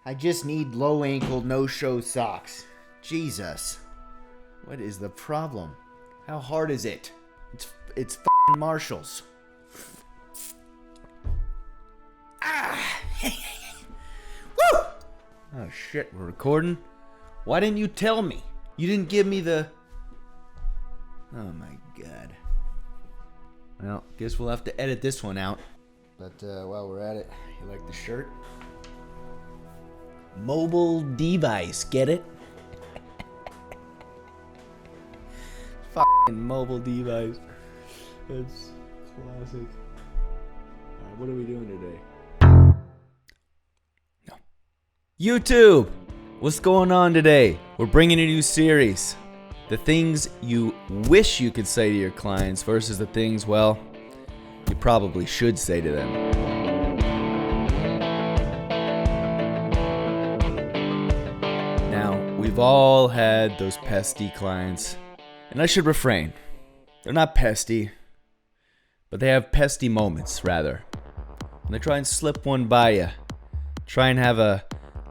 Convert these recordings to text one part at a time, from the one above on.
I just need low ankle, no show socks. Jesus. What is the problem? How hard is it? It's f***ing Marshalls. Ah! Woo! Oh shit, we're recording? Why didn't you tell me? You didn't give me the... Oh my god. Well, guess we'll have to edit this one out. But while we're at it, you like the shirt? Mobile device, get it? Fucking mobile device. That's classic. Alright, what are we doing today? No. YouTube! What's going on today? We're bringing a new series. The things you wish you could say to your clients versus the things, well, you probably should say to them. Now, we've all had those pesty clients, and I should refrain. They're not pesty, but they have pesty moments, rather. And they try and slip one by you. Try and have a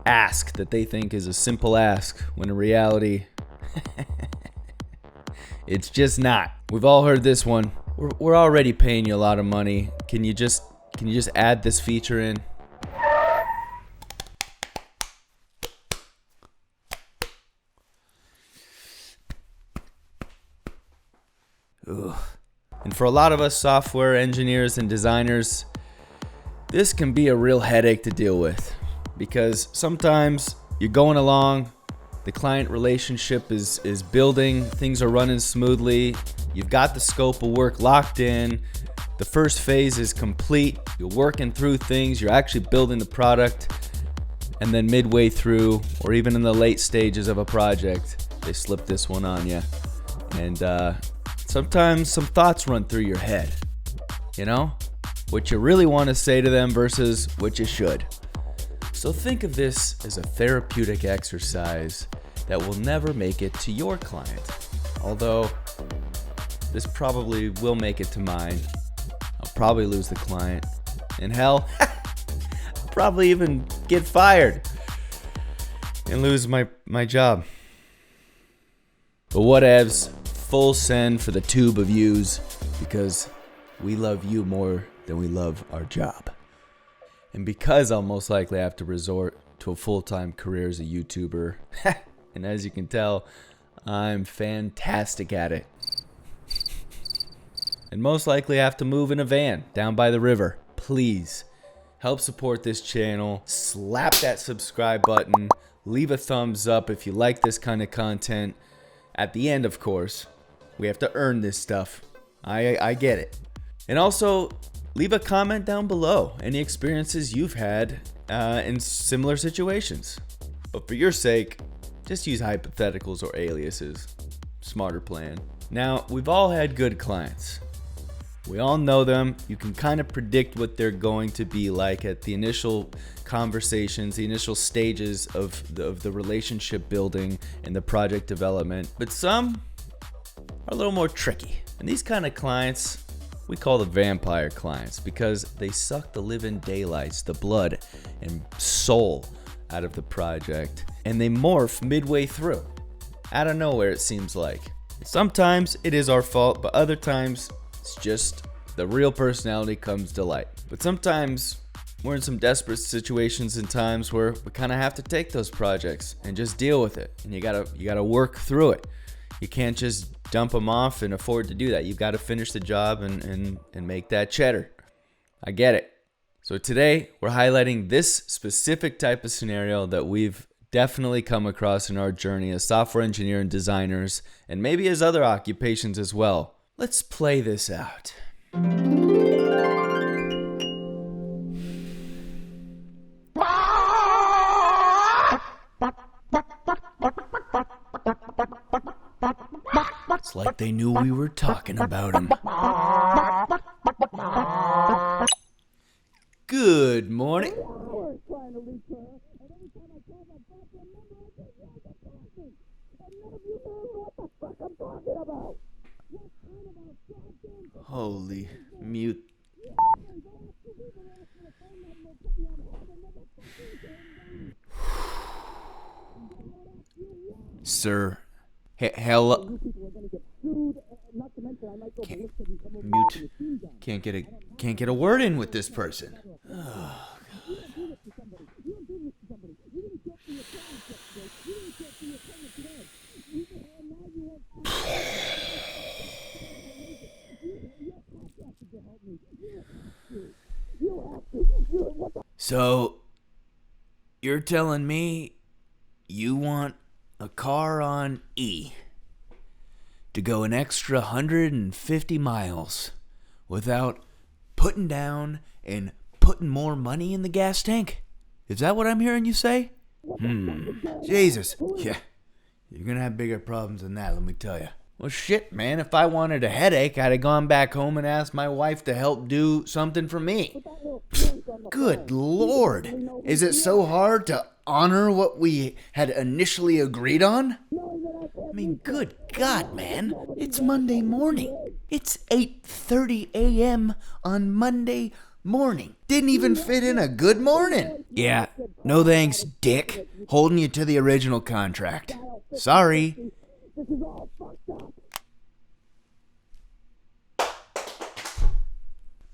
ask that they think is a simple ask, when in reality, it's just not. We've all heard this one. We're already paying you a lot of money. Can you just add this feature in? Ugh. And for a lot of us software engineers and designers, this can be a real headache to deal with, because sometimes you're going along, the client relationship is building, things are running smoothly, you've got the scope of work locked in, the first phase is complete, you're working through things, you're actually building the product, and then midway through, or even in the late stages of a project, they slip this one on you. And sometimes some thoughts run through your head, you know? What you really want to say to them versus what you should. So think of this as a therapeutic exercise that will never make it to your client. Although, this probably will make it to mine. I'll probably lose the client. And hell, I'll probably even get fired and lose my job. But whatevs, full send for the tube of yous, because we love you more than we love our job. And because I'll most likely have to resort to a full-time career as a YouTuber, and as you can tell, I'm fantastic at it. And most likely have to move in a van down by the river. Please, help support this channel. Slap that subscribe button. Leave a thumbs up if you like this kind of content. At the end, of course, we have to earn this stuff. I get it. And also, leave a comment down below, any experiences you've had in similar situations. But for your sake, just use hypotheticals or aliases. Smarter plan. Now, we've all had good clients. We all know them. You can kind of predict what they're going to be like at the initial conversations, the initial stages of the relationship building and the project development. But some are a little more tricky. And these kind of clients, we call them vampire clients, because they suck the living daylights, the blood and soul out of the project, and they morph midway through. Out of nowhere, it seems like. Sometimes it is our fault, but other times it's just the real personality comes to light. But sometimes we're in some desperate situations and times where we kind of have to take those projects and just deal with it, and you gotta work through it. You can't just dump them off and afford to do that. You've got to finish the job and make that cheddar. I get it. So today, we're highlighting this specific type of scenario that we've definitely come across in our journey as software engineer and designers, and maybe as other occupations as well. Let's play this out. It's like they knew we were talking about him. Good morning. Holy mute. Sir. Hello. Mute. Can't get a word in with this person. Oh, so, you're telling me you want a car on E to go an extra 150 miles without putting down and putting more money in the gas tank? Is that what I'm hearing you say? Jesus. Yeah, you're gonna have bigger problems than that, let me tell you. Well, shit, man. If I wanted a headache, I'd have gone back home and asked my wife to help do something for me. Good Lord. Is it so hard to honor what we had initially agreed on? I mean, good God, man. It's Monday morning. It's 8:30 a.m. on Monday morning. Didn't even fit in a good morning. Yeah, no thanks, dick. Holding you to the original contract. Sorry.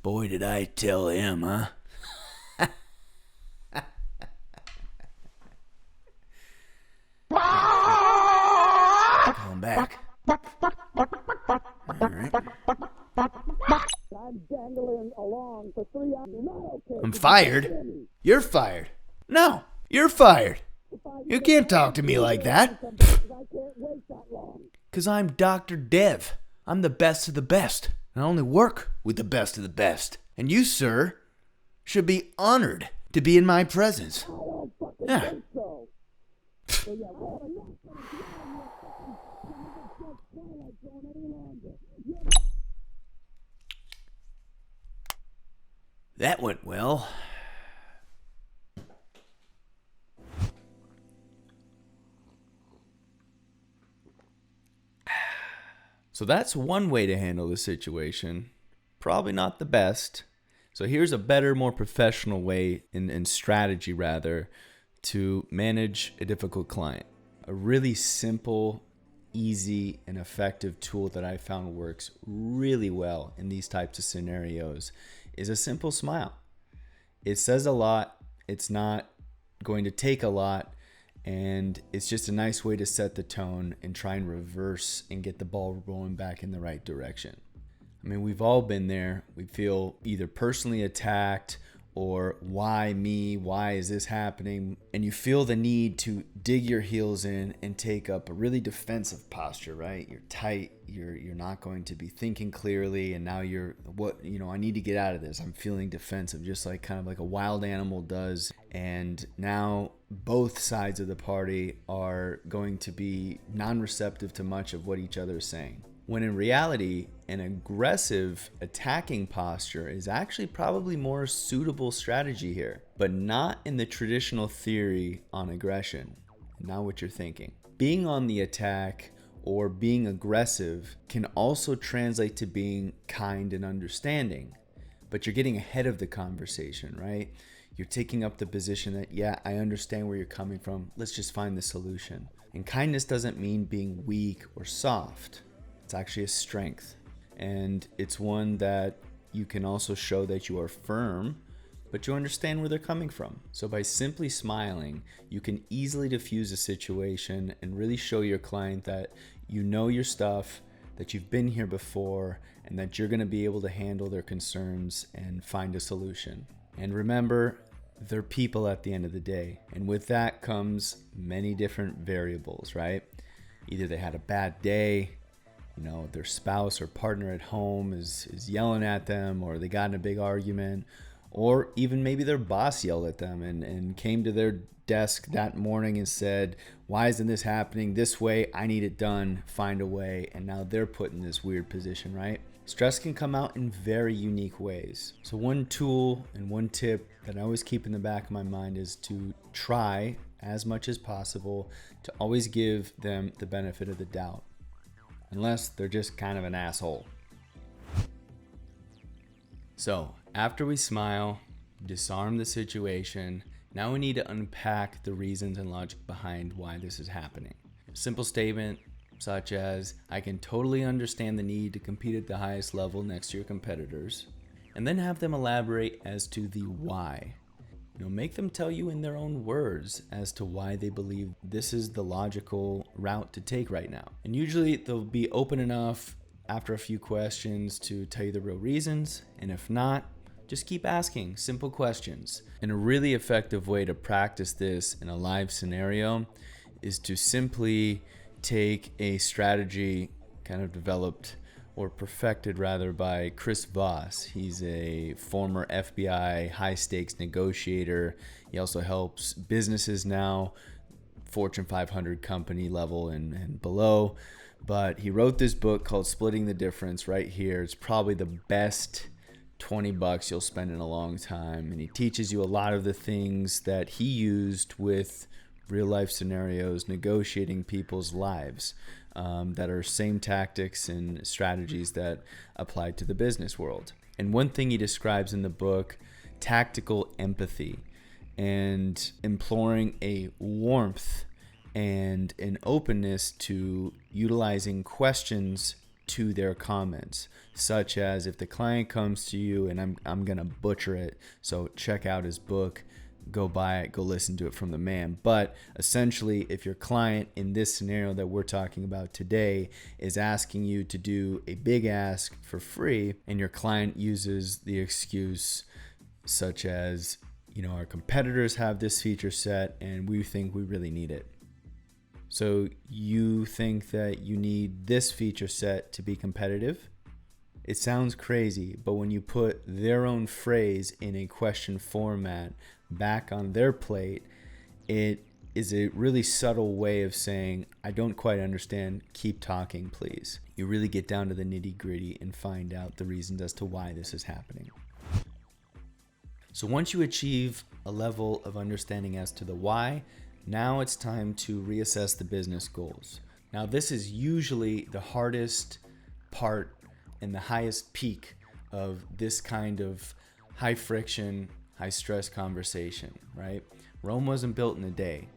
Boy, did I tell him, huh? Call him back. All right. I'm dangling along for 3 hours. Not okay. I'm fired? You're fired. No, you're fired. You can't talk to me like that. I can't wait that long. Because I'm Dr. Dev. I'm the best of the best. And I only work with the best of the best. And you, sir, should be honored to be in my presence. I don't fucking Yeah. think so. So yeah, I have enough. Twilight Zone any longer. That went well. So that's one way to handle the situation. Probably not the best. So here's a better, more professional way and strategy rather to manage a difficult client. A really simple, easy, and effective tool that I found works really well in these types of scenarios is a simple smile. It says a lot. It's not going to take a lot. And it's just a nice way to set the tone and try and reverse and get the ball rolling back in the right direction. I mean, we've all been there. We feel either personally attacked or why me? Why is this happening? And you feel the need to dig your heels in and take up a really defensive posture, right? You're tight. You're not going to be thinking clearly. And now I need to get out of this. I'm feeling defensive, just like kind of like a wild animal does. And now both sides of the party are going to be non-receptive to much of what each other is saying. When in reality, an aggressive attacking posture is actually probably more suitable strategy here, but not in the traditional theory on aggression, not what you're thinking. Being on the attack or being aggressive can also translate to being kind and understanding, but you're getting ahead of the conversation, right? You're taking up the position that, yeah, I understand where you're coming from. Let's just find the solution. And kindness doesn't mean being weak or soft. It's actually a strength. And it's one that you can also show that you are firm, but you understand where they're coming from. So by simply smiling, you can easily diffuse a situation and really show your client that you know your stuff, that you've been here before, and that you're going to be able to handle their concerns and find a solution. And remember, they're people at the end of the day. And with that comes many different variables, right? Either they had a bad day, their spouse or partner at home is yelling at them, or they got in a big argument, or even maybe their boss yelled at them and came to their desk that morning and said, why isn't this happening this way? I need it done. Find a way. And now they're put in this weird position, right? Stress can come out in very unique ways. So one tool and one tip that I always keep in the back of my mind is to try as much as possible to always give them the benefit of the doubt, unless they're just kind of an asshole. So after we smile, disarm the situation, now we need to unpack the reasons and logic behind why this is happening. simple statement such as, I can totally understand the need to compete at the highest level next to your competitors. And then have them elaborate as to the why. Make them tell you in their own words as to why they believe this is the logical route to take right now. And usually they'll be open enough after a few questions to tell you the real reasons. And if not, just keep asking simple questions. And a really effective way to practice this in a live scenario is to simply take a strategy kind of developed or perfected rather by Chris Voss. He's a former FBI high-stakes negotiator. He also helps businesses now, Fortune 500 company level and below. But he wrote this book called Splitting the Difference right here. It's probably the best $20 you'll spend in a long time. And he teaches you a lot of the things that he used with real-life scenarios, negotiating people's lives. That are same tactics and strategies that apply to the business world. And one thing he describes in the book, tactical empathy, and imploring a warmth and an openness to utilizing questions to their comments, such as if the client comes to you, and I'm gonna butcher it, so check out his book, go buy it, go listen to it from the man. But essentially, if your client in this scenario that we're talking about today is asking you to do a big ask for free, and your client uses the excuse such as, our competitors have this feature set and we think we really need it. So you think that you need this feature set to be competitive? It sounds crazy, but when you put their own phrase in a question format back on their plate, it is a really subtle way of saying, I don't quite understand, keep talking, please. You really get down to the nitty-gritty and find out the reasons as to why this is happening. So once you achieve a level of understanding as to the why, now it's time to reassess the business goals. Now this is usually the hardest part and the highest peak of this kind of high friction, high stress conversation, right? Rome wasn't built in a day,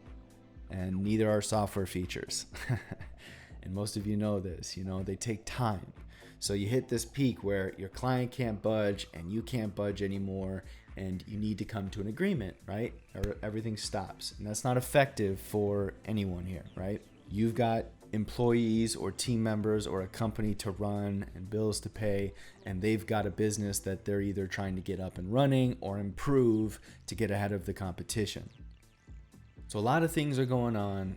and neither are software features. And most of you know this, they take time. So you hit this peak where your client can't budge and you can't budge anymore, and you need to come to an agreement, right? Or everything stops. And that's not effective for anyone here, right? You've got employees or team members or a company to run and bills to pay, and they've got a business that they're either trying to get up and running or improve to get ahead of the competition. So a lot of things are going on.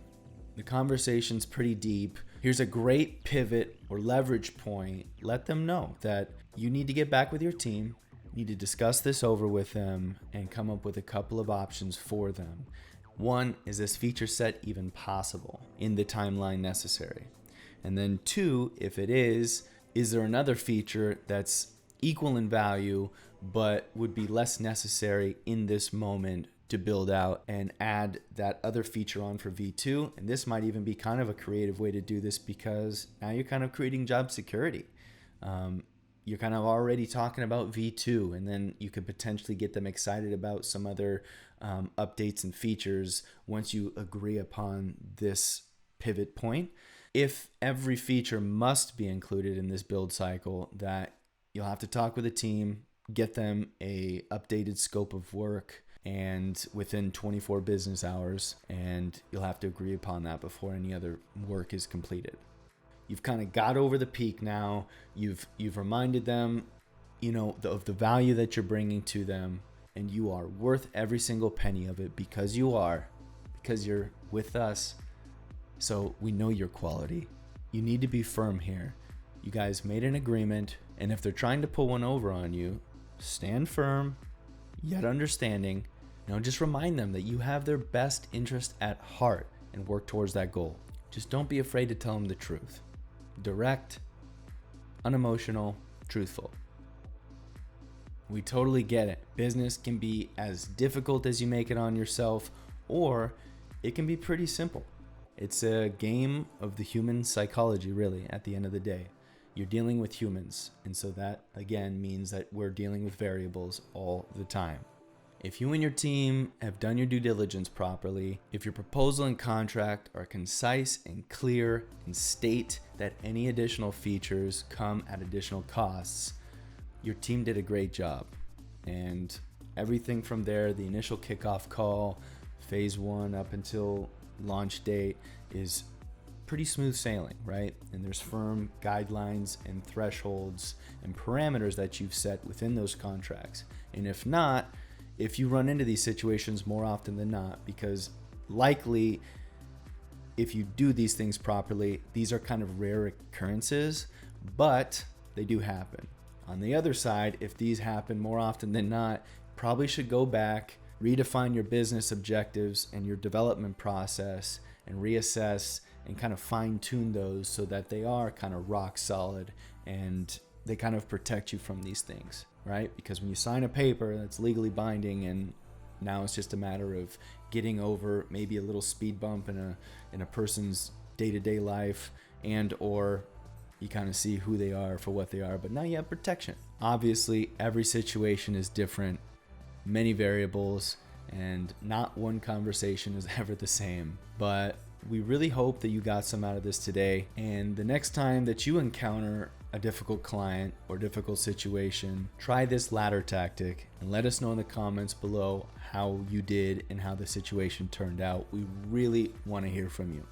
The conversation's pretty deep. Here's a great pivot or leverage point. Let them know that you need to get back with your team, you need to discuss this over with them, and come up with a couple of options for them. One, is this feature set even possible in the timeline necessary? And then two, if it is there another feature that's equal in value but would be less necessary in this moment to build out, and add that other feature on for V2? And this might even be kind of a creative way to do this, because now you're kind of creating job security. You're kind of already talking about V2, and then you could potentially get them excited about some other updates and features once you agree upon this pivot point. If every feature must be included in this build cycle, that you'll have to talk with a team, get them a updated scope of work, and within 24 business hours, and you'll have to agree upon that before any other work is completed. You've kind of got over the peak now. You've reminded them, of the value that you're bringing to them, and you are worth every single penny of it, because you're with us. So we know your quality. You need to be firm here. You guys made an agreement, and if they're trying to pull one over on you, stand firm, yet understanding. Just remind them that you have their best interest at heart and work towards that goal. Just don't be afraid to tell them the truth. Direct, unemotional, truthful. We totally get it. Business can be as difficult as you make it on yourself, or it can be pretty simple. It's a game of the human psychology, really, at the end of the day. You're dealing with humans, and so that, again, means that we're dealing with variables all the time. If you and your team have done your due diligence properly, if your proposal and contract are concise and clear and state that any additional features come at additional costs, your team did a great job. And everything from there, the initial kickoff call, phase 1 up until launch date, is pretty smooth sailing, right? And there's firm guidelines and thresholds and parameters that you've set within those contracts. And if not, if you run into these situations more often than not, because likely if you do these things properly, these are kind of rare occurrences, but they do happen. On the other side, if these happen more often than not, probably should go back, redefine your business objectives and your development process, and reassess and kind of fine tune those so that they are kind of rock solid and they kind of protect you from these things, right? Because when you sign a paper that's legally binding and now it's just a matter of getting over maybe a little speed bump in a person's day-to-day life, and or you kind of see who they are for what they are, but now you have protection. Obviously, every situation is different, many variables, and not one conversation is ever the same. But we really hope that you got some out of this today, and the next time that you encounter a difficult client or difficult situation, try this ladder tactic and let us know in the comments below how you did and how the situation turned out. We really want to hear from you.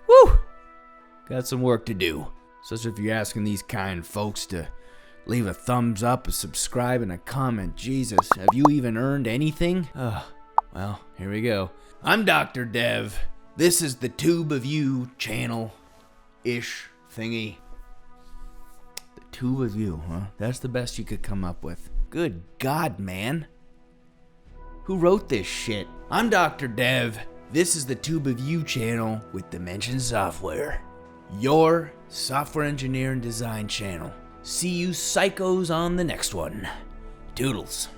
Woo! Got some work to do. Such if you're asking these kind folks to leave a thumbs up, a subscribe, and a comment. Jesus, have you even earned anything? Well, here we go. I'm Dr. Dev. This is the Tube of You channel-ish thingy. The Tube of You, huh? That's the best you could come up with. Good God, man. Who wrote this shit? I'm Dr. Dev. This is the Tube of You channel with Dimension Software. Your software engineer and design channel. See you psychos on the next one. Toodles.